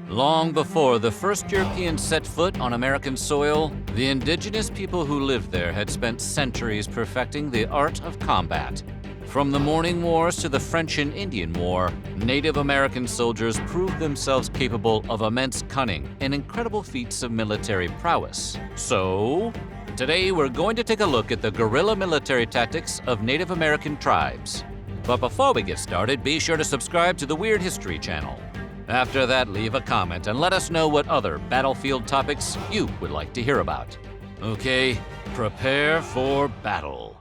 Long before the first Europeans set foot on American soil, the indigenous people who lived there had spent centuries perfecting the art of combat. From the Mourning Wars to the French and Indian War, Native American soldiers proved themselves capable of immense cunning and incredible feats of military prowess. So, today we're going to take a look at the guerrilla military tactics of Native American tribes. But before we get started, be sure to subscribe to the Weird History channel. After that, leave a comment and let us know what other battlefield topics you would like to hear about. Okay, prepare for battle.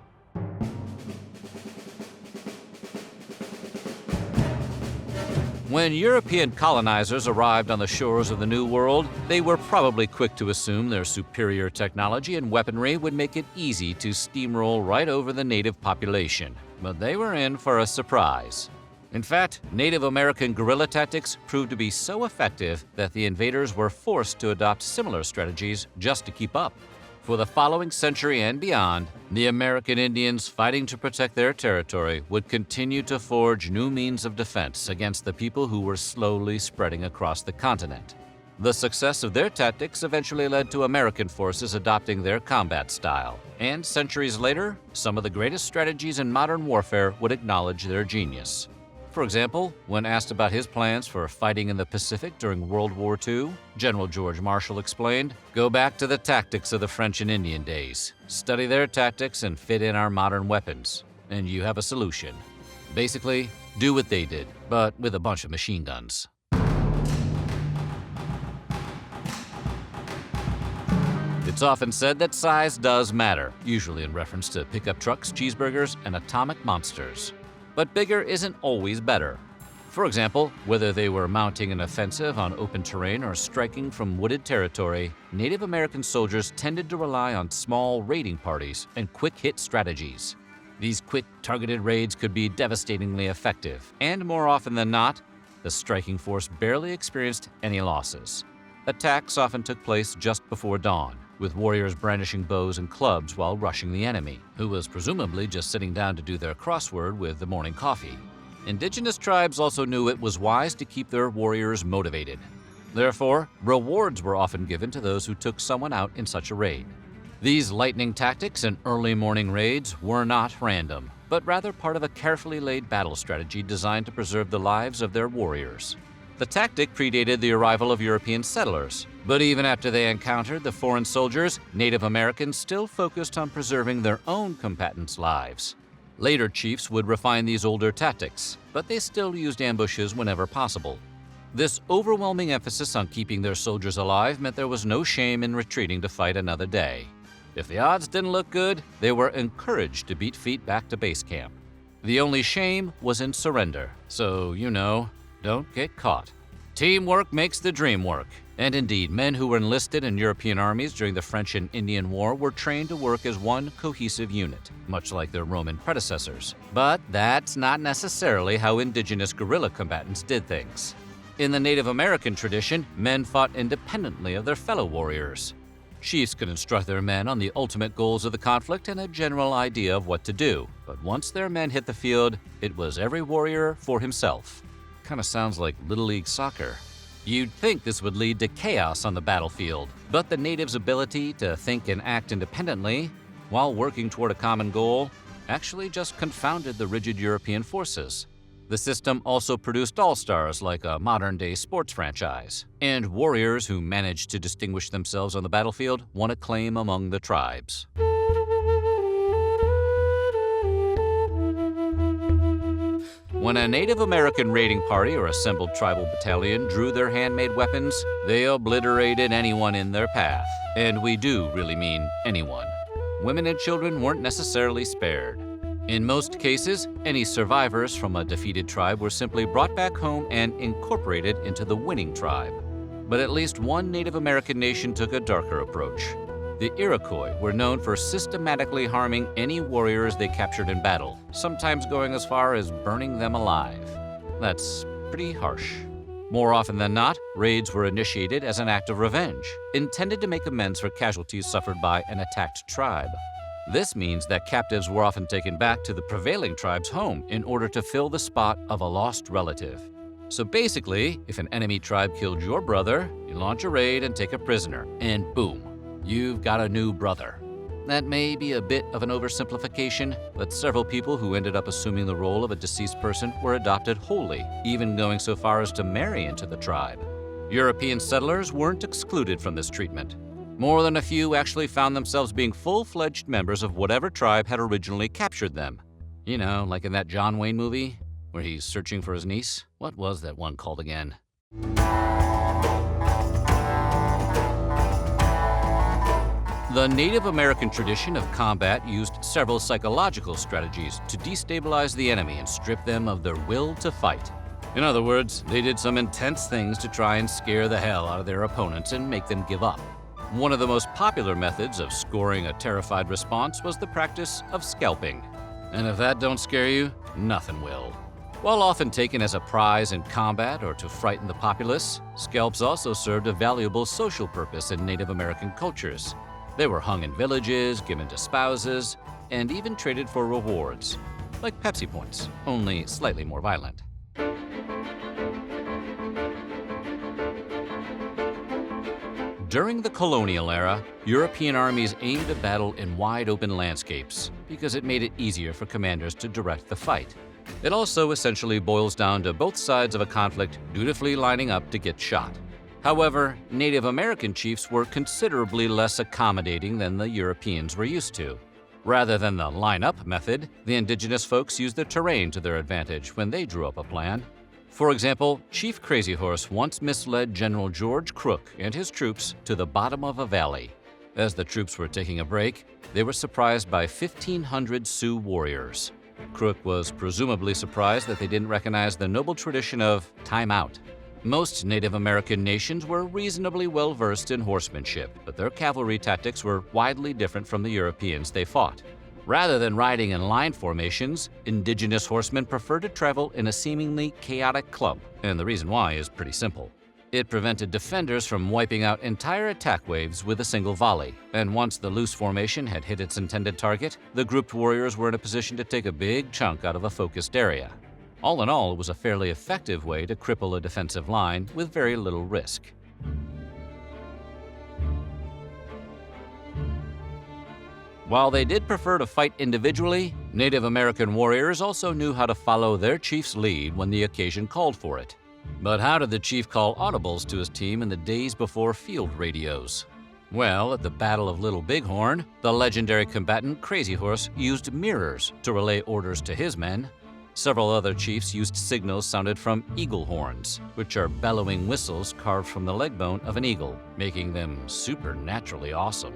When European colonizers arrived on the shores of the New World, they were probably quick to assume their superior technology and weaponry would make it easy to steamroll right over the native population. But they were in for a surprise. In fact, Native American guerrilla tactics proved to be so effective that the invaders were forced to adopt similar strategies just to keep up. For the following century and beyond, the American Indians fighting to protect their territory would continue to forge new means of defense against the people who were slowly spreading across the continent. The success of their tactics eventually led to American forces adopting their combat style, and centuries later, some of the greatest strategies in modern warfare would acknowledge their genius. For example, when asked about his plans for fighting in the Pacific during World War II, General George Marshall explained, "Go back to the tactics of the French and Indian days. Study their tactics and fit in our modern weapons, and you have a solution. Basically, do what they did, but with a bunch of machine guns." It's often said that size does matter, usually in reference to pickup trucks, cheeseburgers, and atomic monsters. But bigger isn't always better. For example, whether they were mounting an offensive on open terrain or striking from wooded territory, Native American soldiers tended to rely on small raiding parties and quick-hit strategies. These quick, targeted raids could be devastatingly effective, and more often than not, the striking force barely experienced any losses. Attacks often took place just before dawn, with warriors brandishing bows and clubs while rushing the enemy, who was presumably just sitting down to do their crossword with the morning coffee. Indigenous tribes also knew it was wise to keep their warriors motivated. Therefore, rewards were often given to those who took someone out in such a raid. These lightning tactics and early morning raids were not random, but rather part of a carefully laid battle strategy designed to preserve the lives of their warriors. The tactic predated the arrival of European settlers, but even after they encountered the foreign soldiers, Native Americans still focused on preserving their own combatants' lives. Later chiefs would refine these older tactics, but they still used ambushes whenever possible. This overwhelming emphasis on keeping their soldiers alive meant there was no shame in retreating to fight another day. If the odds didn't look good, they were encouraged to beat feet back to base camp. The only shame was in surrender, so, don't get caught. Teamwork makes the dream work. And indeed, men who were enlisted in European armies during the French and Indian War were trained to work as one cohesive unit, much like their Roman predecessors. But that's not necessarily how indigenous guerrilla combatants did things. In the Native American tradition, men fought independently of their fellow warriors. Chiefs could instruct their men on the ultimate goals of the conflict and a general idea of what to do. But once their men hit the field, it was every warrior for himself. Kind of sounds like Little League soccer. You'd think this would lead to chaos on the battlefield, but the natives' ability to think and act independently while working toward a common goal actually just confounded the rigid European forces. The system also produced all-stars like a modern-day sports franchise, and warriors who managed to distinguish themselves on the battlefield won acclaim among the tribes. When a Native American raiding party or assembled tribal battalion drew their handmade weapons, they obliterated anyone in their path. And we do really mean anyone. Women and children weren't necessarily spared. In most cases, any survivors from a defeated tribe were simply brought back home and incorporated into the winning tribe. But at least one Native American nation took a darker approach. The Iroquois were known for systematically harming any warriors they captured in battle, sometimes going as far as burning them alive. That's pretty harsh. More often than not, raids were initiated as an act of revenge, intended to make amends for casualties suffered by an attacked tribe. This means that captives were often taken back to the prevailing tribe's home in order to fill the spot of a lost relative. So basically, if an enemy tribe killed your brother, you launch a raid and take a prisoner, and boom, you've got a new brother. That may be a bit of an oversimplification, but several people who ended up assuming the role of a deceased person were adopted wholly, even going so far as to marry into the tribe. European settlers weren't excluded from this treatment. More than a few actually found themselves being full-fledged members of whatever tribe had originally captured them. You know, like in that John Wayne movie, where he's searching for his niece. What was that one called again? The Native American tradition of combat used several psychological strategies to destabilize the enemy and strip them of their will to fight. In other words, they did some intense things to try and scare the hell out of their opponents and make them give up. One of the most popular methods of scoring a terrified response was the practice of scalping. And if that don't scare you, nothing will. While often taken as a prize in combat or to frighten the populace, scalps also served a valuable social purpose in Native American cultures. They were hung in villages, given to spouses, and even traded for rewards, like Pepsi points, only slightly more violent. During the colonial era, European armies aimed at battle in wide-open landscapes because it made it easier for commanders to direct the fight. It also essentially boils down to both sides of a conflict dutifully lining up to get shot. However, Native American chiefs were considerably less accommodating than the Europeans were used to. Rather than the line-up method, the indigenous folks used the terrain to their advantage when they drew up a plan. For example, Chief Crazy Horse once misled General George Crook and his troops to the bottom of a valley. As the troops were taking a break, they were surprised by 1,500 Sioux warriors. Crook was presumably surprised that they didn't recognize the noble tradition of time out. Most Native American nations were reasonably well versed in horsemanship, but their cavalry tactics were widely different from the Europeans they fought. Rather than riding in line formations, indigenous horsemen preferred to travel in a seemingly chaotic clump, and the reason why is pretty simple. It prevented defenders from wiping out entire attack waves with a single volley, and once the loose formation had hit its intended target, the grouped warriors were in a position to take a big chunk out of a focused area. All in all, it was a fairly effective way to cripple a defensive line with very little risk. While they did prefer to fight individually, Native American warriors also knew how to follow their chief's lead when the occasion called for it. But how did the chief call audibles to his team in the days before field radios? Well, at the Battle of Little Bighorn, the legendary combatant Crazy Horse used mirrors to relay orders to his men. Several other chiefs used signals sounded from eagle horns, which are bellowing whistles carved from the leg bone of an eagle, making them supernaturally awesome.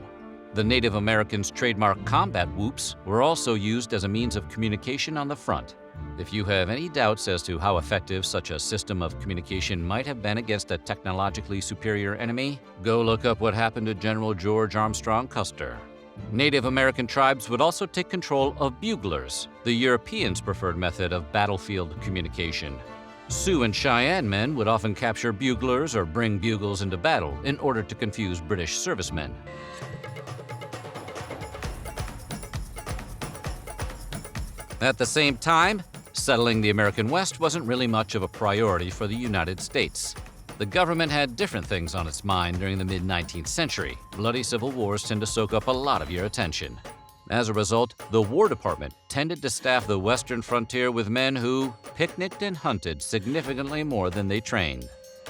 The Native Americans' trademark combat whoops were also used as a means of communication on the front. If you have any doubts as to how effective such a system of communication might have been against a technologically superior enemy, go look up what happened to General George Armstrong Custer. Native American tribes would also take control of buglers, the Europeans' preferred method of battlefield communication. Sioux and Cheyenne men would often capture buglers or bring bugles into battle in order to confuse British servicemen. At the same time, settling the American West wasn't really much of a priority for the United States. The government had different things on its mind during the mid-19th century. Bloody civil wars tend to soak up a lot of your attention. As a result, the War Department tended to staff the western frontier with men who picnicked and hunted significantly more than they trained.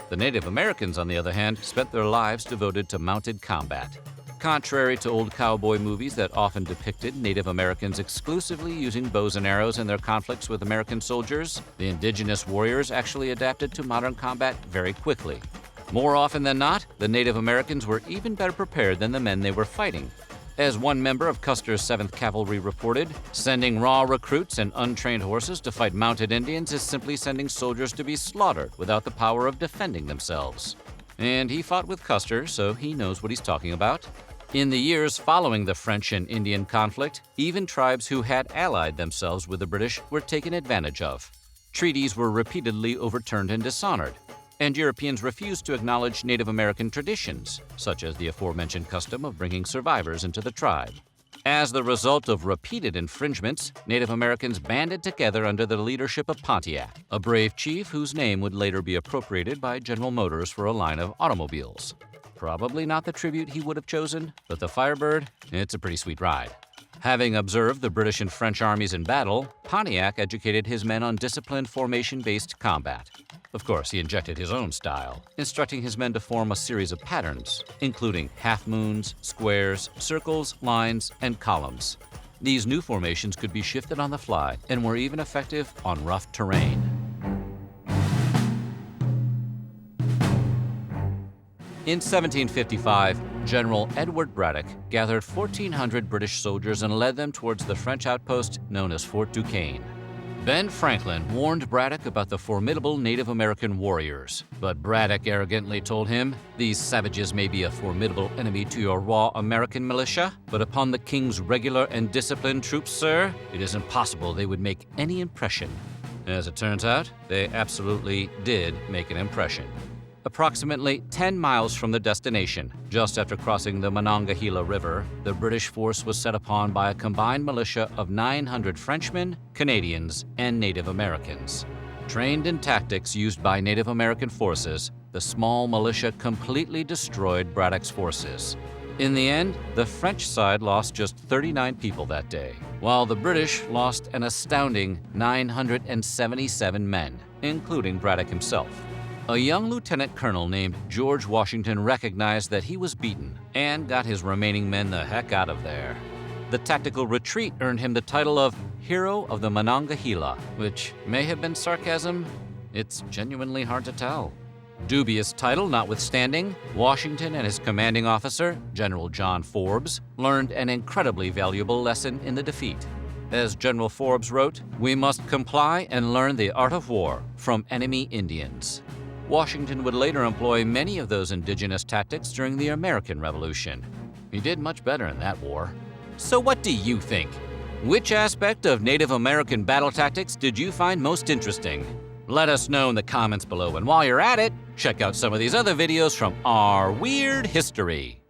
The Native Americans, on the other hand, spent their lives devoted to mounted combat. Contrary to old cowboy movies that often depicted Native Americans exclusively using bows and arrows in their conflicts with American soldiers, the indigenous warriors actually adapted to modern combat very quickly. More often than not, the Native Americans were even better prepared than the men they were fighting. As one member of Custer's 7th Cavalry reported, sending raw recruits and untrained horses to fight mounted Indians is simply sending soldiers to be slaughtered without the power of defending themselves. And he fought with Custer, so he knows what he's talking about. In the years following the French and Indian conflict, even tribes who had allied themselves with the British were taken advantage of. Treaties were repeatedly overturned and dishonored, and Europeans refused to acknowledge Native American traditions, such as the aforementioned custom of bringing survivors into the tribe. As the result of repeated infringements, Native Americans banded together under the leadership of Pontiac, a brave chief whose name would later be appropriated by General Motors for a line of automobiles. Probably not the tribute he would have chosen, but the Firebird, it's a pretty sweet ride. Having observed the British and French armies in battle, Pontiac educated his men on disciplined formation-based combat. Of course, he injected his own style, instructing his men to form a series of patterns, including half-moons, squares, circles, lines, and columns. These new formations could be shifted on the fly and were even effective on rough terrain. In 1755, General Edward Braddock gathered 1,400 British soldiers and led them towards the French outpost known as Fort Duquesne. Ben Franklin warned Braddock about the formidable Native American warriors, but Braddock arrogantly told him, "These savages may be a formidable enemy to your raw American militia, but upon the King's regular and disciplined troops, sir, it is impossible they would make any impression." As it turns out, they absolutely did make an impression. Approximately 10 miles from the destination, just after crossing the Monongahela River, the British force was set upon by a combined militia of 900 Frenchmen, Canadians, and Native Americans. Trained in tactics used by Native American forces, the small militia completely destroyed Braddock's forces. In the end, the French side lost just 39 people that day, while the British lost an astounding 977 men, including Braddock himself. A young lieutenant colonel named George Washington recognized that he was beaten and got his remaining men the heck out of there. The tactical retreat earned him the title of Hero of the Monongahela, which may have been sarcasm. It's genuinely hard to tell. Dubious title notwithstanding, Washington and his commanding officer, General John Forbes, learned an incredibly valuable lesson in the defeat. As General Forbes wrote, "We must comply and learn the art of war from enemy Indians." Washington would later employ many of those indigenous tactics during the American Revolution. He did much better in that war. So what do you think? Which aspect of Native American battle tactics did you find most interesting? Let us know in the comments below, and while you're at it, check out some of these other videos from our weird history.